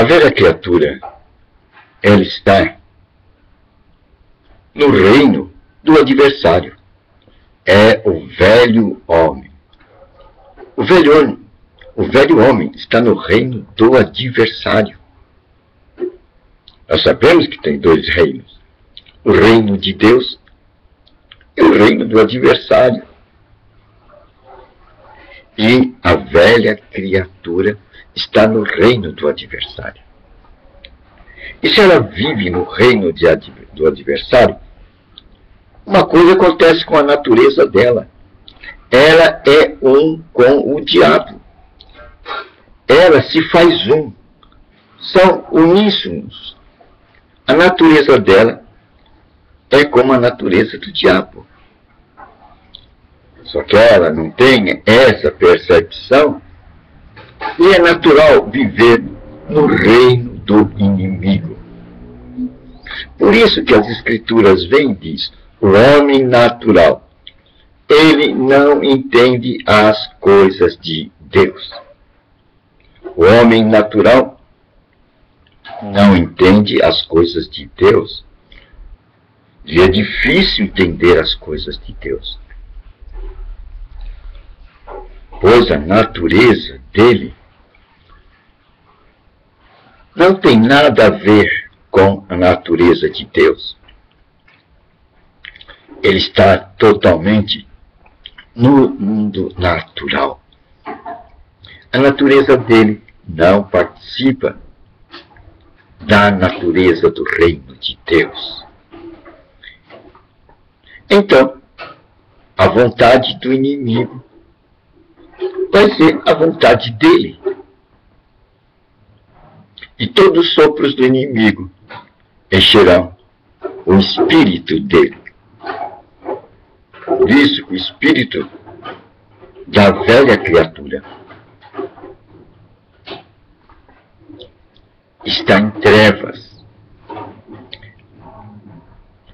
A velha criatura, ela está no reino do adversário. É o velho homem. O velho homem está no reino do adversário. Nós sabemos que tem dois reinos. O reino de Deus e o reino do adversário. E a velha criatura está no reino do adversário. E se ela vive no reino do adversário, uma coisa acontece com a natureza dela. Ela é um com o diabo. Ela se faz um. São uníssonos. A natureza dela é como a natureza do diabo. Só que ela não tem essa percepção e é natural viver no reino do inimigo. Por isso que as Escrituras vêm e diz, o homem natural, ele não entende as coisas de Deus. O homem natural não entende as coisas de Deus. E é difícil entender as coisas de Deus. Pois a natureza dele não tem nada a ver com a natureza de Deus. Ele está totalmente no mundo natural. A natureza dele não participa da natureza do reino de Deus. Então, a vontade do inimigo vai ser a vontade dele. E todos os sopros do inimigo encherão o espírito dele. Por isso, o espírito da velha criatura está em trevas.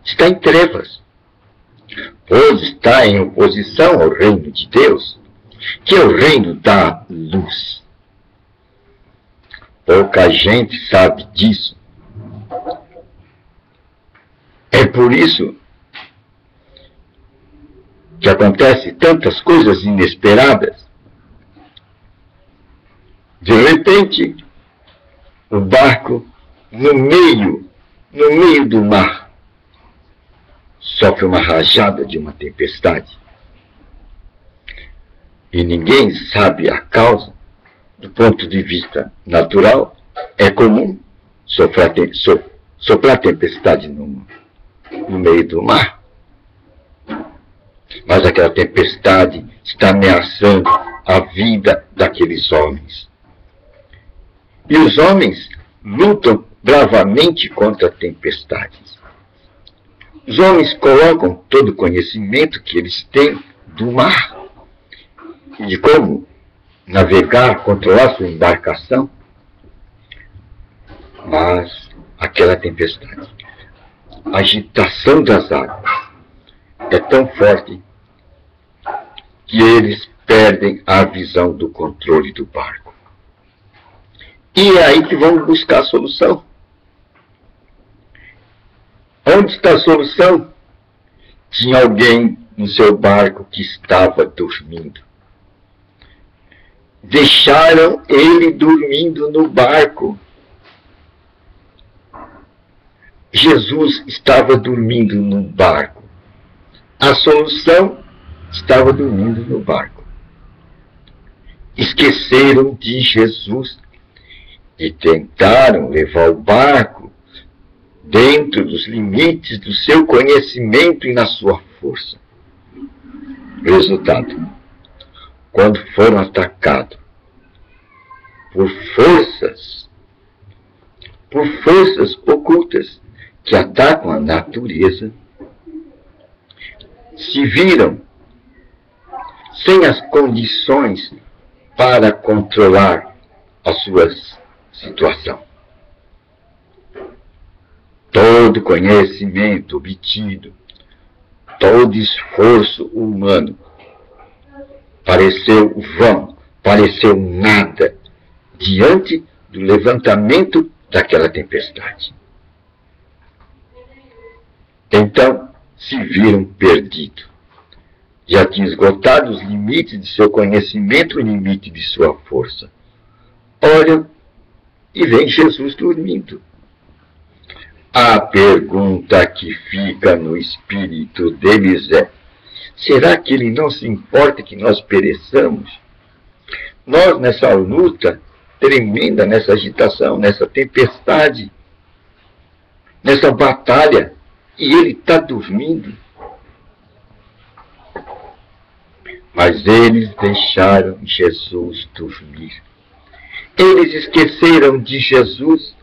Está em trevas. Pois está em oposição ao reino de Deus, que é o reino da luz. Pouca gente sabe disso. É por isso que acontece tantas coisas inesperadas. De repente, o barco no meio do mar sofre uma rajada de uma tempestade. E ninguém sabe a causa. Do ponto de vista natural, é comum soprar tempestade no meio do mar. Mas aquela tempestade está ameaçando a vida daqueles homens. E os homens lutam bravamente contra tempestades. Os homens colocam todo o conhecimento que eles têm do mar e de como navegar, controlar sua embarcação. Mas aquela tempestade, a agitação das águas, é tão forte que eles perdem a visão do controle do barco. E é aí que vão buscar a solução. Onde está a solução? Tinha alguém no seu barco que estava dormindo. Deixaram ele dormindo no barco. Jesus estava dormindo no barco. A solução estava dormindo no barco. Esqueceram de Jesus e tentaram levar o barco dentro dos limites do seu conhecimento e na sua força. Resultado: quando foram atacados por forças ocultas que atacam a natureza, se viram sem as condições para controlar a sua situação. Todo conhecimento obtido, todo esforço humano pareceu vão, pareceu nada diante do levantamento daquela tempestade. Então se viram perdidos. Já tinham esgotado os limites de seu conhecimento, o limite de sua força. Olham e vem Jesus dormindo. A pergunta que fica no espírito deles é: será que ele não se importa que nós pereçamos? Nós, nessa luta tremenda, nessa agitação, nessa tempestade, nessa batalha, e ele está dormindo. Mas eles deixaram Jesus dormir. Eles esqueceram de Jesus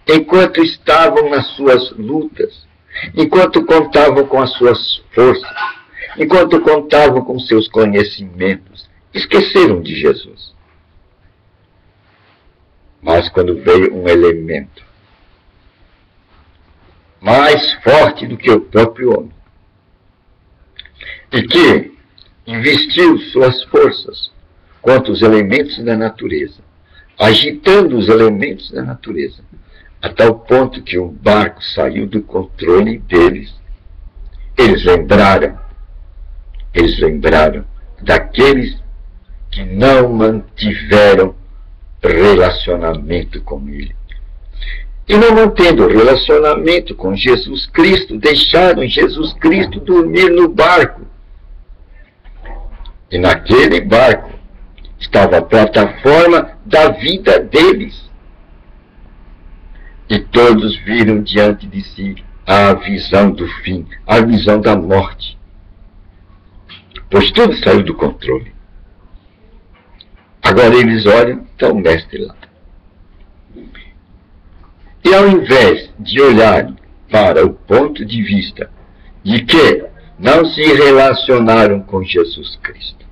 enquanto estavam nas suas lutas, enquanto contavam com as suas forças, enquanto contavam com seus conhecimentos. Esqueceram de Jesus. Mas quando veio um elemento mais forte do que o próprio homem, e que investiu suas forças contra os elementos da natureza, agitando os elementos da natureza, a tal ponto que o barco saiu do controle deles. Eles lembraram daqueles que não mantiveram relacionamento com ele. E não mantendo relacionamento com Jesus Cristo, deixaram Jesus Cristo dormir no barco. E naquele barco estava a plataforma da vida deles. E todos viram diante de si a visão do fim, a visão da morte. Pois tudo saiu do controle. Agora eles olham, está o mestre lá. E ao invés de olharem para o ponto de vista de que não se relacionaram com Jesus Cristo,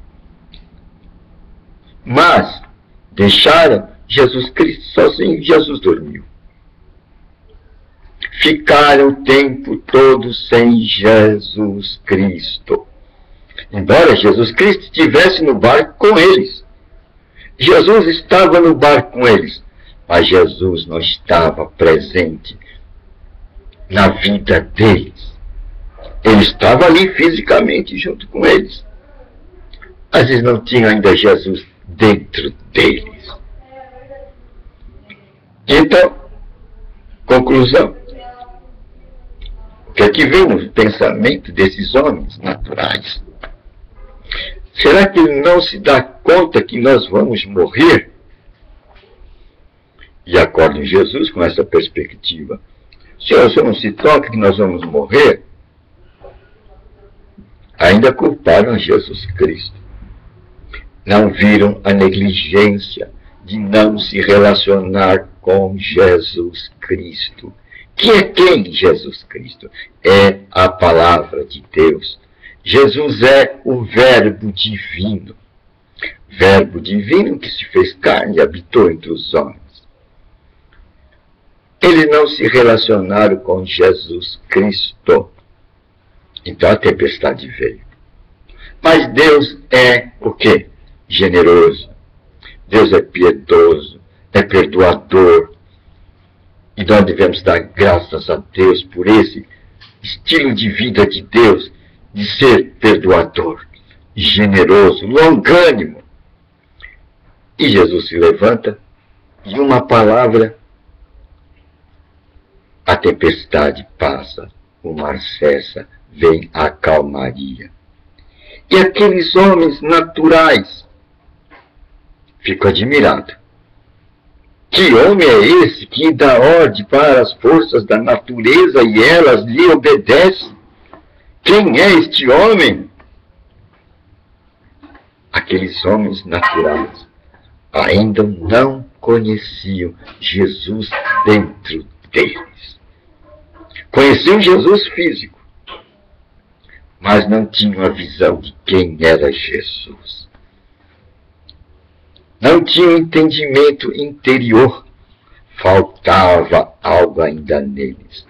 mas deixaram Jesus Cristo sozinho, Jesus dormiu. Ficaram o tempo todo sem Jesus Cristo. Embora Jesus Cristo estivesse no barco com eles. Jesus estava no barco com eles. Mas Jesus não estava presente na vida deles. Ele estava ali fisicamente junto com eles. Mas eles não tinham ainda Jesus dentro deles. Então, conclusão. O que é que vem no pensamento desses homens naturais? Será que ele não se dá conta que nós vamos morrer? E acordam Jesus com essa perspectiva. Senhor, o senhor não se toca que nós vamos morrer? Ainda culparam Jesus Cristo. Não viram a negligência de não se relacionar com Jesus Cristo. Que é quem Jesus Cristo? É a palavra de Deus. Jesus é o Verbo divino. Verbo divino que se fez carne e habitou entre os homens. Eles não se relacionaram com Jesus Cristo. Então a tempestade veio. Mas Deus é o quê? Generoso. Deus é piedoso, é perdoador. E nós devemos dar graças a Deus por esse estilo de vida de Deus, de ser perdoador, generoso, longânimo. E Jesus se levanta e uma palavra, a tempestade passa, o mar cessa, vem a calmaria. E aqueles homens naturais ficam admirados. Que homem é esse que dá ordem para as forças da natureza e elas lhe obedecem? Quem é este homem? Aqueles homens naturais ainda não conheciam Jesus dentro deles. Conheciam Jesus físico, mas não tinham a visão de quem era Jesus. Não tinham entendimento interior. Faltava algo ainda neles.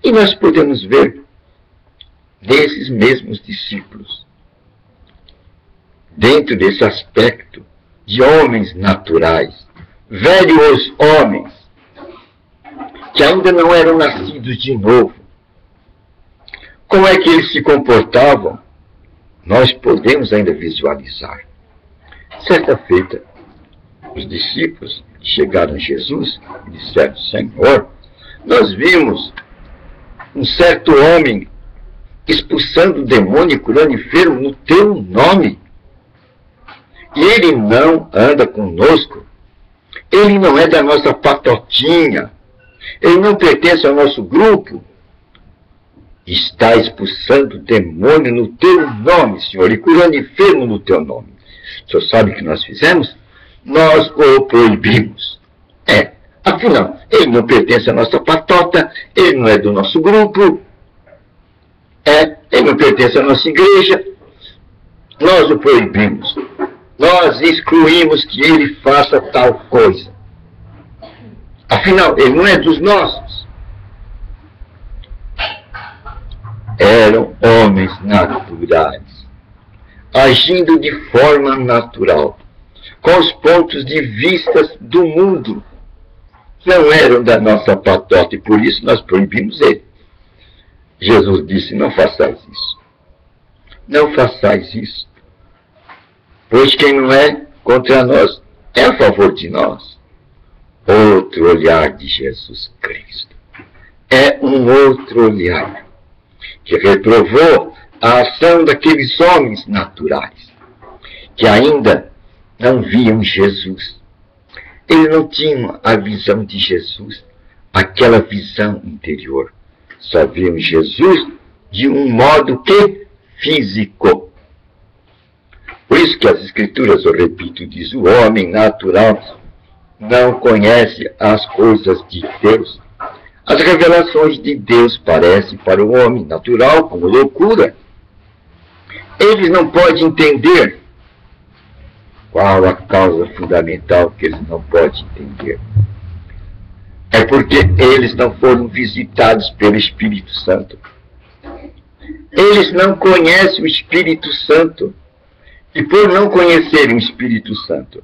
E nós podemos ver nesses mesmos discípulos, dentro desse aspecto de homens naturais, velhos homens, que ainda não eram nascidos de novo, como é que eles se comportavam? Nós podemos ainda visualizar. Certa feita, os discípulos chegaram a Jesus e disseram: Senhor, nós vimos um certo homem expulsando o demônio e curando enfermo no teu nome. E ele não anda conosco. Ele não é da nossa patotinha. Ele não pertence ao nosso grupo. Está expulsando o demônio no teu nome, Senhor, e curando enfermo no teu nome. O senhor sabe o que nós fizemos? Nós o proibimos. Afinal, ele não pertence à nossa patota, ele não é do nosso grupo, ele não pertence à nossa igreja. Nós o proibimos. Nós excluímos que ele faça tal coisa. Afinal, ele não é dos nossos. Eram homens naturais, agindo de forma natural, com os pontos de vista do mundo. Não eram da nossa patota e por isso nós proibimos ele. Jesus disse: não façais isso. Não façais isso. Pois quem não é contra nós é a favor de nós. Outro olhar de Jesus Cristo. É um outro olhar que reprovou a ação daqueles homens naturais, que ainda não viam Jesus. Eles não tinham a visão de Jesus, aquela visão interior. Só viam Jesus de um modo que físico. Por isso que as Escrituras, eu repito, diz: o homem natural não conhece as coisas de Deus. As revelações de Deus parecem para o homem natural como loucura. Eles não podem entender. Qual a causa fundamental que eles não podem entender? É porque eles não foram visitados pelo Espírito Santo. Eles não conhecem o Espírito Santo. E por não conhecerem o Espírito Santo,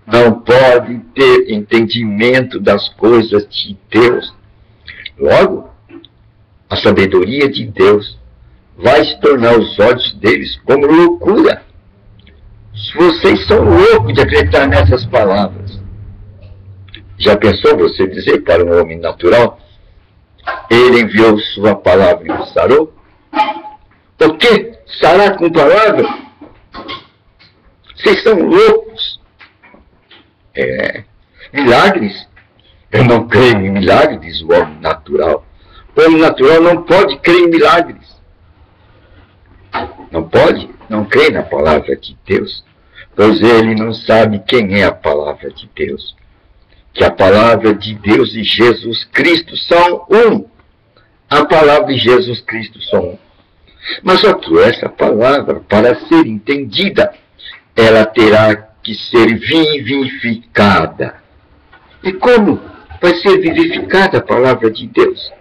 não podem ter entendimento das coisas de Deus. Logo, a sabedoria de Deus vai se tornar os olhos deles como loucura. Vocês são loucos de acreditar nessas palavras. Já pensou você dizer para um homem natural: ele enviou sua palavra e o sarou? O quê? Sarar com palavra? Vocês são loucos. Milagres? Eu não creio em milagres, diz o homem natural. O homem natural não pode crer em milagres. Não pode, não crê na palavra de Deus, pois ele não sabe quem é a palavra de Deus. Que a palavra de Deus e Jesus Cristo são um. A palavra e Jesus Cristo são um. Mas só que essa palavra, para ser entendida, ela terá que ser vivificada. E como vai ser vivificada a palavra de Deus?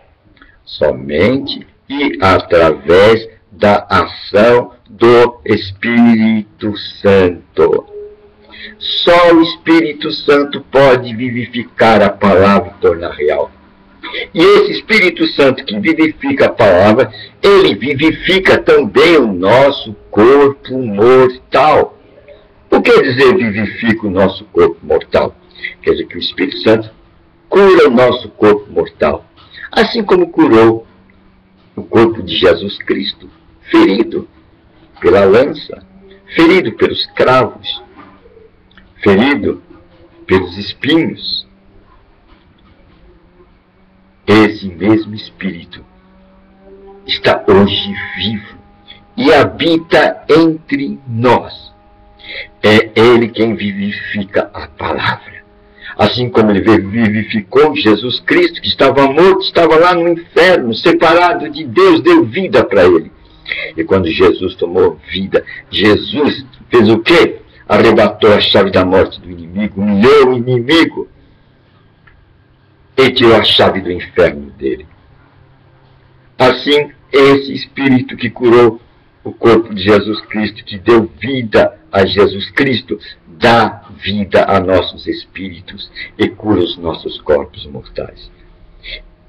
Somente e através da ação do Espírito Santo. Só o Espírito Santo pode vivificar a palavra e tornar real. E esse Espírito Santo que vivifica a palavra, ele vivifica também o nosso corpo mortal. O que quer dizer vivifica o nosso corpo mortal? Quer dizer que o Espírito Santo cura o nosso corpo mortal, assim como curou o corpo de Jesus Cristo, ferido pela lança, ferido pelos cravos, ferido pelos espinhos. Esse mesmo Espírito está hoje vivo e habita entre nós. É Ele quem vivifica a palavra. Assim como Ele vivificou Jesus Cristo, que estava morto, estava lá no inferno, separado de Deus, deu vida para Ele. E quando Jesus tomou vida, Jesus fez o quê? Arrebatou a chave da morte do inimigo, humilhou o inimigo e tirou a chave do inferno dele. Assim, esse Espírito que curou o corpo de Jesus Cristo, que deu vida a Jesus Cristo, dá vida a nossos espíritos e cura os nossos corpos mortais.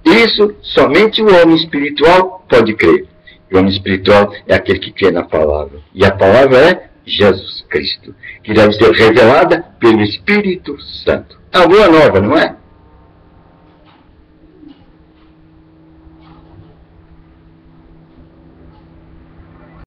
Isso somente o homem espiritual pode crer. O homem espiritual é aquele que crê na palavra. E a palavra é Jesus Cristo, que deve ser revelada pelo Espírito Santo. A boa nova, não é?